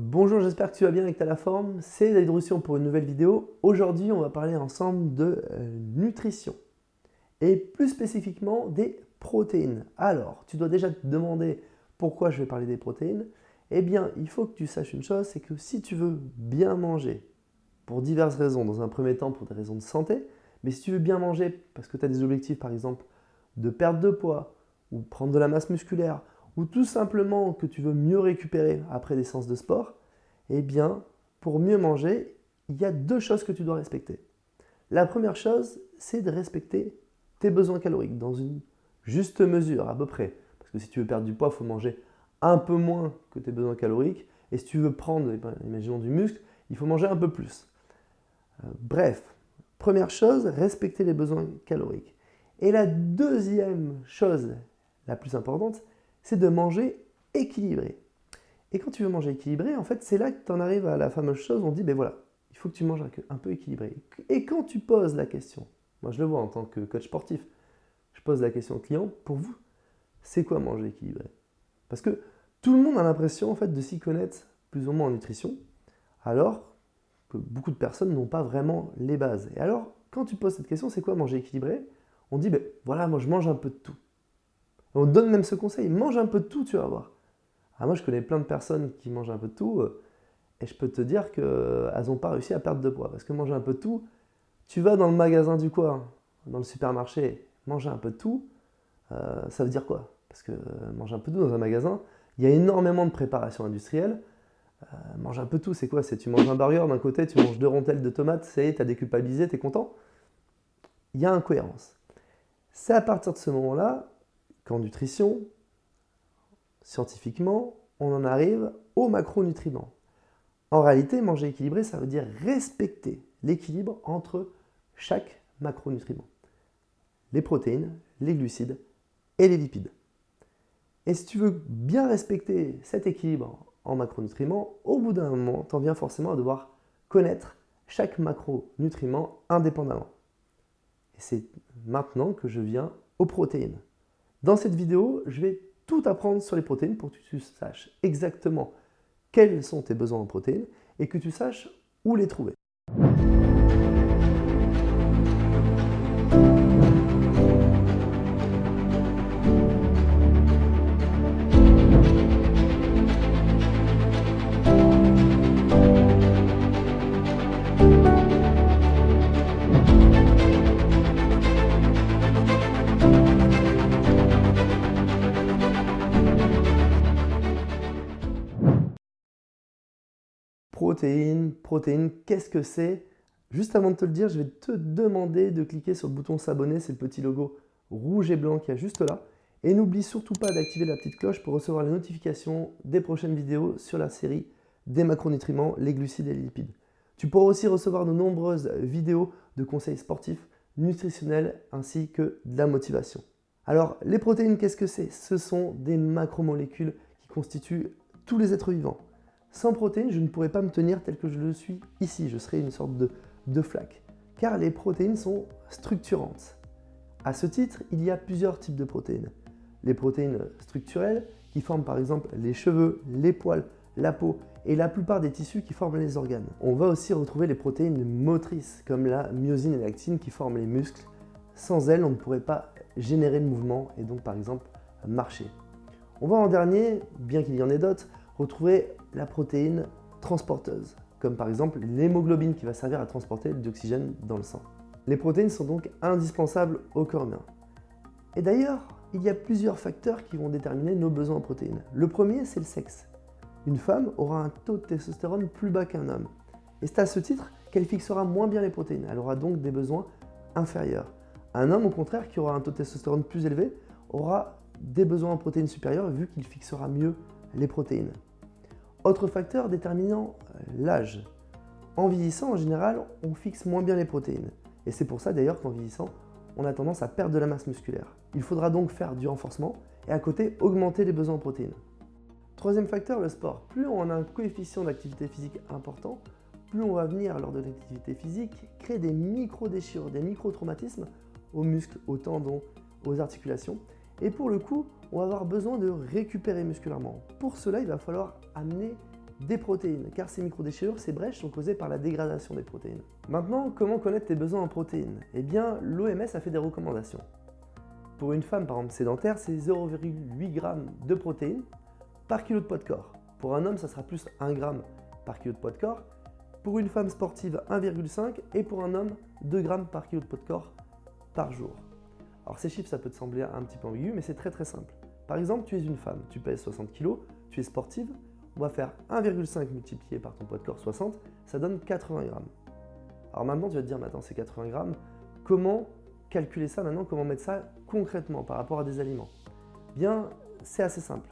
Bonjour, j'espère que tu vas bien et que tu as la forme. C'est David Roussillon pour une nouvelle vidéo. Aujourd'hui, on va parler ensemble de nutrition et plus spécifiquement des protéines. Alors, tu dois déjà te demander pourquoi je vais parler des protéines. Eh bien, il faut que tu saches une chose, c'est que si tu veux bien manger, pour diverses raisons, dans un premier temps pour des raisons de santé, mais si tu veux bien manger parce que tu as des objectifs par exemple de perte de poids ou prendre de la masse musculaire ou tout simplement que tu veux mieux récupérer après des séances de sport, eh bien, pour mieux manger, il y a deux choses que tu dois respecter. La première chose, c'est de respecter tes besoins caloriques dans une juste mesure à peu près. Parce que si tu veux perdre du poids, il faut manger un peu moins que tes besoins caloriques. Et si tu veux prendre, imaginons du muscle, il faut manger un peu plus. Bref, première chose, respecter les besoins caloriques. Et la deuxième chose, la plus importante, c'est de manger équilibré. Et quand tu veux manger équilibré, en fait, c'est là que tu en arrives à la fameuse chose, on dit, ben voilà, il faut que tu manges un peu équilibré. Et quand tu poses la question, moi je le vois en tant que coach sportif, je pose la question au client, pour vous, c'est quoi manger équilibré? Parce que tout le monde a l'impression en fait de s'y connaître plus ou moins en nutrition, alors que beaucoup de personnes n'ont pas vraiment les bases. Et alors, quand tu poses cette question, c'est quoi manger équilibré? On dit, ben voilà, moi je mange un peu de tout. Et on te donne même ce conseil, mange un peu de tout, tu vas voir. Ah, moi je connais plein de personnes qui mangent un peu de tout, et je peux te dire qu'elles n'ont pas réussi à perdre de poids. Parce que manger un peu de tout, tu vas dans le magasin du coin, dans le supermarché, manger un peu de tout, ça veut dire quoi? Parce que manger un peu de tout dans un magasin, il y a énormément de préparation industrielle. Manger un peu de tout, c'est quoi? C'est tu manges un burger d'un côté, tu manges 2 rondelles de tomates, ça y est, t'as déculpabilisé, t'es content? Il y a incohérence. C'est à partir de ce moment-là qu'en nutrition, scientifiquement, on en arrive aux macronutriments. En réalité, manger équilibré, ça veut dire respecter l'équilibre entre chaque macronutriment. Les protéines, les glucides et les lipides. Et si tu veux bien respecter cet équilibre en macronutriments, au bout d'un moment, tu en viens forcément à devoir connaître chaque macronutriment indépendamment. Et c'est maintenant que je viens aux protéines. Dans cette vidéo, je vais tout apprendre sur les protéines pour que tu saches exactement quels sont tes besoins en protéines et que tu saches où les trouver. Protéines, qu'est-ce que c'est? Juste avant de te le dire, je vais te demander de cliquer sur le bouton s'abonner, c'est le petit logo rouge et blanc qu'il y a juste là. Et n'oublie surtout pas d'activer la petite cloche pour recevoir les notifications des prochaines vidéos sur la série des macronutriments, les glucides et les lipides. Tu pourras aussi recevoir de nombreuses vidéos de conseils sportifs, nutritionnels ainsi que de la motivation. Alors, les protéines, qu'est-ce que c'est? Ce sont des macromolécules qui constituent tous les êtres vivants. Sans protéines, je ne pourrais pas me tenir tel que je le suis ici, je serais une sorte de flaque, car les protéines sont structurantes. À ce titre, il y a plusieurs types de protéines. Les protéines structurelles, qui forment par exemple les cheveux, les poils, la peau et la plupart des tissus qui forment les organes. On va aussi retrouver les protéines motrices, comme la myosine et l'actine qui forment les muscles. Sans elles, on ne pourrait pas générer le mouvement et donc par exemple marcher. On va en dernier, bien qu'il y en ait d'autres, retrouver la protéine transporteuse, comme par exemple l'hémoglobine qui va servir à transporter de l'oxygène dans le sang. Les protéines sont donc indispensables au corps humain. Et d'ailleurs, il y a plusieurs facteurs qui vont déterminer nos besoins en protéines. Le premier, c'est le sexe. Une femme aura un taux de testostérone plus bas qu'un homme. Et c'est à ce titre qu'elle fixera moins bien les protéines. Elle aura donc des besoins inférieurs. Un homme, au contraire, qui aura un taux de testostérone plus élevé, aura des besoins en protéines supérieurs vu qu'il fixera mieux les protéines. Autre facteur déterminant, l'âge. En vieillissant, en général, on fixe moins bien les protéines. Et c'est pour ça d'ailleurs qu'en vieillissant, on a tendance à perdre de la masse musculaire. Il faudra donc faire du renforcement et à côté augmenter les besoins en protéines. Troisième facteur, le sport. Plus on a un coefficient d'activité physique important, plus on va venir lors de l'activité physique créer des micro-déchirures, des micro-traumatismes aux muscles, aux tendons, aux articulations. Et pour le coup, on va avoir besoin de récupérer musculairement. Pour cela, il va falloir amener des protéines, car ces microdéchirures, ces brèches sont causées par la dégradation des protéines. Maintenant, comment connaître tes besoins en protéines? Eh bien, l'OMS a fait des recommandations. Pour une femme, par exemple, sédentaire, c'est 0,8 g de protéines par kilo de poids de corps. Pour un homme, ça sera plus 1 g par kilo de poids de corps. Pour une femme sportive, 1,5 et pour un homme, 2 g par kilo de poids de corps par jour. Alors ces chiffres, ça peut te sembler un petit peu ambigu, mais c'est très simple. Par exemple, tu es une femme, tu pèses 60 kg, tu es sportive, on va faire 1,5 multiplié par ton poids de corps 60, ça donne 80 g. Alors maintenant, tu vas te dire, mais attends, c'est 80 g, comment calculer ça maintenant, comment mettre ça concrètement par rapport à des aliments? Bien, c'est assez simple.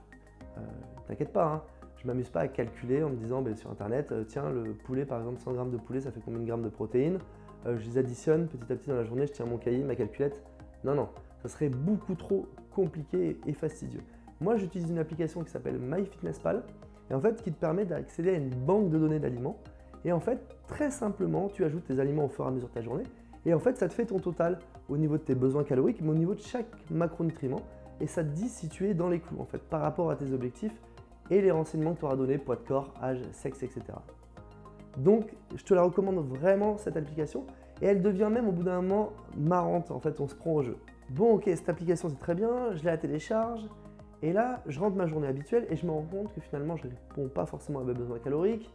T'inquiète pas, hein, je m'amuse pas à calculer en me disant sur internet, tiens, le poulet par exemple, 100 g de poulet, ça fait combien de grammes de protéines? Je les additionne petit à petit dans la journée, je tiens mon cahier, ma calculette. Non, ça serait beaucoup trop compliqué et fastidieux. Moi, j'utilise une application qui s'appelle MyFitnessPal et en fait qui te permet d'accéder à une banque de données d'aliments. Et en fait, très simplement, tu ajoutes tes aliments au fur et à mesure de ta journée et en fait, ça te fait ton total au niveau de tes besoins caloriques, mais au niveau de chaque macronutriment et ça te dit si tu es dans les clous en fait par rapport à tes objectifs et les renseignements que tu auras donnés, poids de corps, âge, sexe, etc. Donc, je te la recommande vraiment cette application et elle devient même au bout d'un moment marrante, en fait, on se prend au jeu. Bon, ok, cette application c'est très bien, je la télécharge et là, je rentre ma journée habituelle et je me rends compte que finalement, je ne réponds pas forcément à mes besoins caloriques,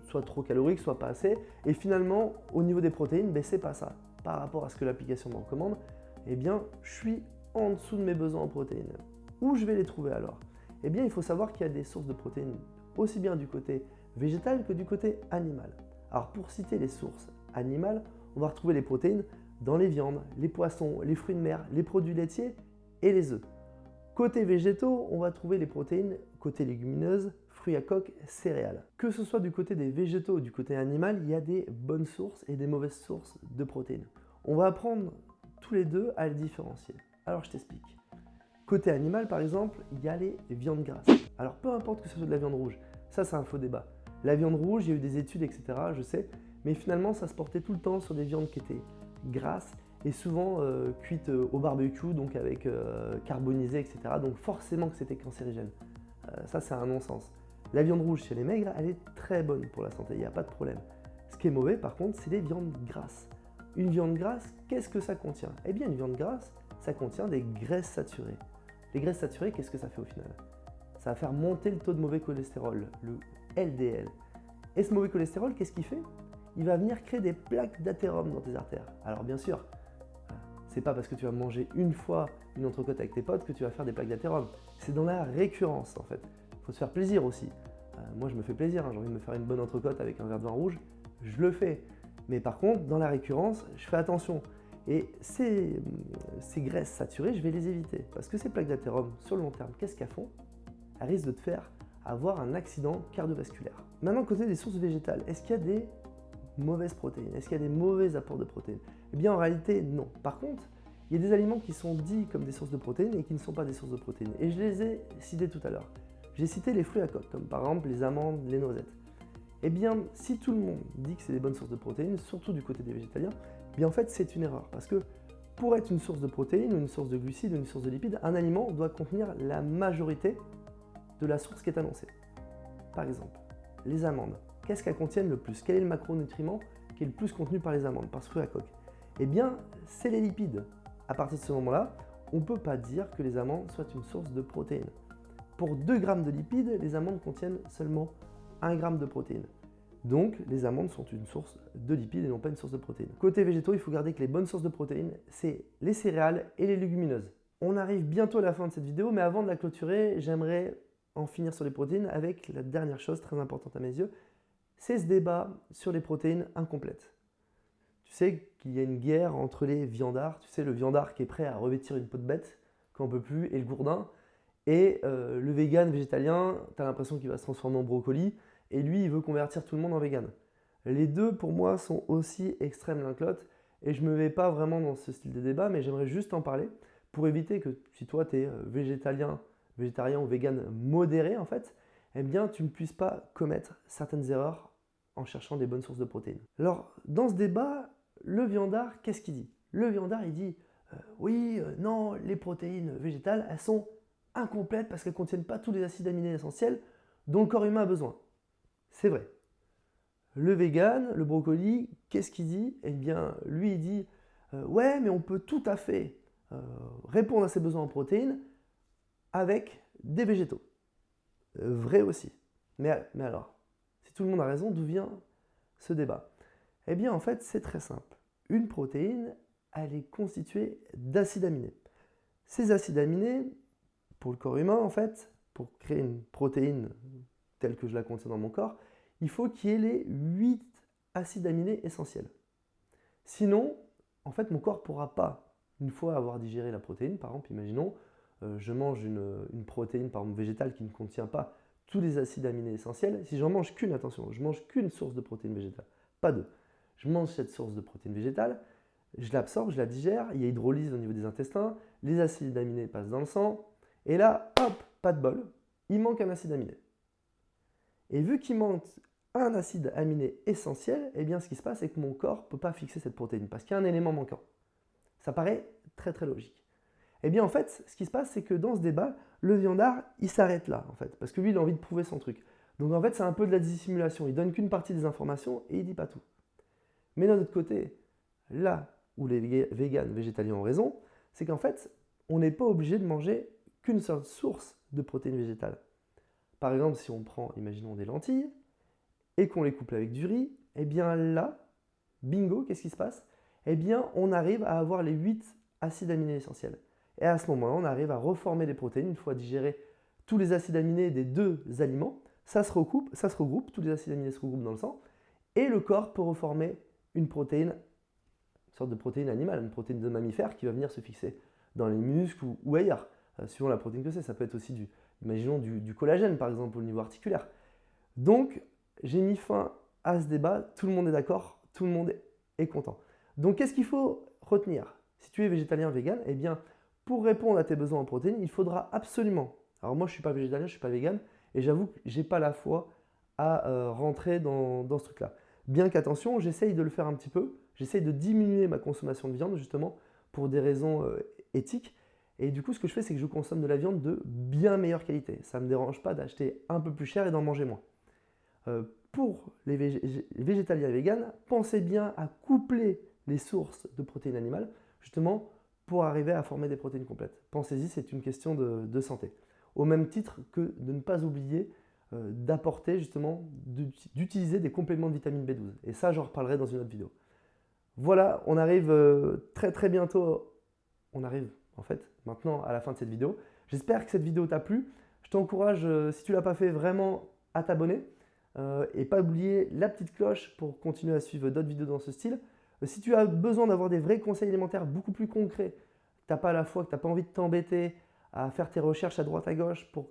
soit trop calorique, soit pas assez et finalement, au niveau des protéines, c'est pas ça. Par rapport à ce que l'application me recommande, eh bien, je suis en dessous de mes besoins en protéines. Où je vais les trouver alors? Eh bien, il faut savoir qu'il y a des sources de protéines aussi bien du côté végétal que du côté animal. Alors pour citer les sources animales, on va retrouver les protéines dans les viandes, les poissons, les fruits de mer, les produits laitiers et les œufs. Côté végétaux, on va trouver les protéines côté légumineuses, fruits à coque, céréales. Que ce soit du côté des végétaux ou du côté animal, il y a des bonnes sources et des mauvaises sources de protéines. On va apprendre tous les deux à les différencier. Alors je t'explique. Côté animal, par exemple, il y a les viandes grasses. Alors peu importe que ce soit de la viande rouge, ça c'est un faux débat. La viande rouge, il y a eu des études, etc., je sais, mais finalement ça se portait tout le temps sur des viandes qui étaient grasses et souvent cuites au barbecue, donc avec carbonisé, etc. Donc forcément que c'était cancérigène. Ça c'est un non-sens. La viande rouge chez les maigres, elle est très bonne pour la santé, il n'y a pas de problème. Ce qui est mauvais par contre, c'est les viandes grasses. Une viande grasse, qu'est-ce que ça contient? Eh bien une viande grasse, ça contient des graisses saturées. Les graisses saturées, qu'est-ce que ça fait au final? Ça va faire monter le taux de mauvais cholestérol, le LDL. Et ce mauvais cholestérol, qu'est-ce qu'il fait? Il va venir créer des plaques d'athérome dans tes artères. Alors bien sûr, c'est pas parce que tu vas manger une fois une entrecôte avec tes potes que tu vas faire des plaques d'athérome. C'est dans la récurrence en fait. Il faut se faire plaisir aussi. Moi je me fais plaisir, j'ai envie de me faire une bonne entrecôte avec un verre de vin rouge, je le fais. Mais par contre, dans la récurrence, je fais attention. Et ces graisses saturées, je vais les éviter. Parce que ces plaques d'athérome, sur le long terme, qu'est-ce qu'elles font? Elles risquent de te faire avoir un accident cardiovasculaire. Maintenant, côté des sources végétales, est-ce qu'il y a des mauvaises protéines? Est-ce qu'il y a des mauvais apports de protéines? Eh bien, en réalité, non. Par contre, il y a des aliments qui sont dits comme des sources de protéines et qui ne sont pas des sources de protéines. Et je les ai cités tout à l'heure. J'ai cité les fruits à coque, comme par exemple les amandes, les noisettes. Eh bien, si tout le monde dit que c'est des bonnes sources de protéines, surtout du côté des végétaliens, eh bien en fait c'est une erreur. Parce que pour être une source de protéines, ou une source de glucides, ou une source de lipides, un aliment doit contenir la majorité de la source qui est annoncée. Par exemple, les amandes. Qu'est-ce qu'elles contiennent le plus? Quel est le macronutriment qui est le plus contenu par les amandes, par ce fruit à coque? Eh bien, c'est les lipides. À partir de ce moment-là, on ne peut pas dire que les amandes soient une source de protéines. Pour 2 grammes de lipides, les amandes contiennent seulement 1 gramme de protéines. Donc, les amandes sont une source de lipides et non pas une source de protéines. Côté végétaux, il faut garder que les bonnes sources de protéines, c'est les céréales et les légumineuses. On arrive bientôt à la fin de cette vidéo, mais avant de la clôturer, j'aimerais en finir sur les protéines avec la dernière chose très importante à mes yeux, c'est ce débat sur les protéines incomplètes. Tu sais qu'il y a une guerre entre les viandards, tu sais le viandard qui est prêt à revêtir une peau de bête quand on peut plus, et le gourdin, et le vegan végétalien, tu as l'impression qu'il va se transformer en brocoli, et lui il veut convertir tout le monde en vegan. Les deux pour moi sont aussi extrêmes l'un que l'autre, et je ne me mets pas vraiment dans ce style de débat, mais j'aimerais juste en parler pour éviter que si toi tu es végétarien ou vegan modéré en fait, eh bien tu ne puisses pas commettre certaines erreurs en cherchant des bonnes sources de protéines. Alors dans ce débat, le viandard, qu'est-ce qu'il dit? Le viandard il dit non, les protéines végétales elles sont incomplètes parce qu'elles ne contiennent pas tous les acides aminés essentiels dont le corps humain a besoin. c'est vrai. Le vegan, le brocoli, qu'est-ce qu'il dit? Eh bien, lui, il dit ouais, mais on peut tout à fait répondre à ses besoins en protéines avec des végétaux. Vrai aussi. Mais alors, si tout le monde a raison, d'où vient ce débat? Eh bien, en fait, c'est très simple. Une protéine, elle est constituée d'acides aminés. Ces acides aminés, pour le corps humain, en fait, pour créer une protéine telle que je la contiens dans mon corps, il faut qu'il y ait les 8 acides aminés essentiels. Sinon, en fait, mon corps ne pourra pas, une fois avoir digéré la protéine, par exemple, imaginons, je mange une protéine, par exemple, végétale qui ne contient pas tous les acides aminés essentiels. Si j'en mange qu'une, attention, je mange qu'une source de protéines végétales, pas deux. Je mange cette source de protéines végétales, je l'absorbe, je la digère, il y a hydrolyse au niveau des intestins, les acides aminés passent dans le sang, et là, hop, pas de bol, il manque un acide aminé. Et vu qu'il manque un acide aminé essentiel, eh bien ce qui se passe, c'est que mon corps ne peut pas fixer cette protéine, parce qu'il y a un élément manquant. Ça paraît très très logique. Eh bien en fait, ce qui se passe, c'est que dans ce débat, le viandard, il s'arrête là, en fait, parce que lui, il a envie de prouver son truc. Donc en fait, c'est un peu de la dissimulation, il donne qu'une partie des informations et il dit pas tout. Mais d'un autre côté, là où les véganes, végétaliens ont raison, c'est qu'en fait, on n'est pas obligé de manger qu'une seule source de protéines végétales. Par exemple, si on prend, imaginons des lentilles, et qu'on les couple avec du riz, eh bien là, bingo, qu'est-ce qui se passe? Eh bien, on arrive à avoir les 8 acides aminés essentiels. Et à ce moment-là, on arrive à reformer des protéines, une fois digérés tous les acides aminés des deux aliments, ça se regroupe, tous les acides aminés se regroupent dans le sang, et le corps peut reformer une protéine, une sorte de protéine animale, une protéine de mammifère qui va venir se fixer dans les muscles ou ailleurs, suivant la protéine que c'est. Ça peut être aussi imaginons du collagène par exemple au niveau articulaire. Donc j'ai mis fin à ce débat, tout le monde est d'accord, tout le monde est content. Donc qu'est-ce qu'il faut retenir? Si tu es végétalien, vegan, eh bien pour répondre à tes besoins en protéines, il faudra absolument, alors moi je ne suis pas végétalien, je ne suis pas vegan, et j'avoue que je n'ai pas la foi à rentrer dans ce truc-là. Bien qu'attention, j'essaye de le faire un petit peu, j'essaye de diminuer ma consommation de viande justement pour des raisons éthiques. Et du coup, ce que je fais, c'est que je consomme de la viande de bien meilleure qualité. Ça ne me dérange pas d'acheter un peu plus cher et d'en manger moins. Pour les végétaliens et véganes, pensez bien à coupler les sources de protéines animales, justement pour arriver à former des protéines complètes. Pensez-y, c'est une question de santé. Au même titre que de ne pas oublier d'apporter justement, d'utiliser des compléments de vitamine B12. Et ça, j'en reparlerai dans une autre vidéo. Voilà, on arrive très très bientôt, on arrive en fait maintenant à la fin de cette vidéo. J'espère que cette vidéo t'a plu. Je t'encourage, si tu ne l'as pas fait, vraiment à t'abonner. Et pas oublier la petite cloche pour continuer à suivre d'autres vidéos dans ce style. Si tu as besoin d'avoir des vrais conseils alimentaires beaucoup plus concrets, que tu n'as pas la foi, que tu n'as pas envie de t'embêter à faire tes recherches à droite à gauche pour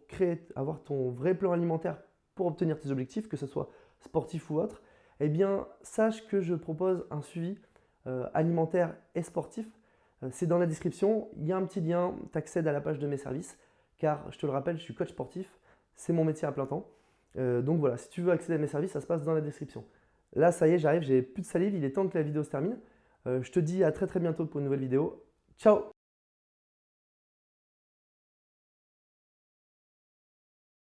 avoir ton vrai plan alimentaire pour obtenir tes objectifs, que ce soit sportif ou autre, eh bien sache que je propose un suivi alimentaire et sportif. C'est dans la description, il y a un petit lien, tu accèdes à la page de mes services, car je te le rappelle, je suis coach sportif, c'est mon métier à plein temps. Donc voilà, si tu veux accéder à mes services, ça se passe dans la description. Là, ça y est, j'arrive, j'ai plus de salive, il est temps que la vidéo se termine. Je te dis à très très bientôt pour une nouvelle vidéo. Ciao!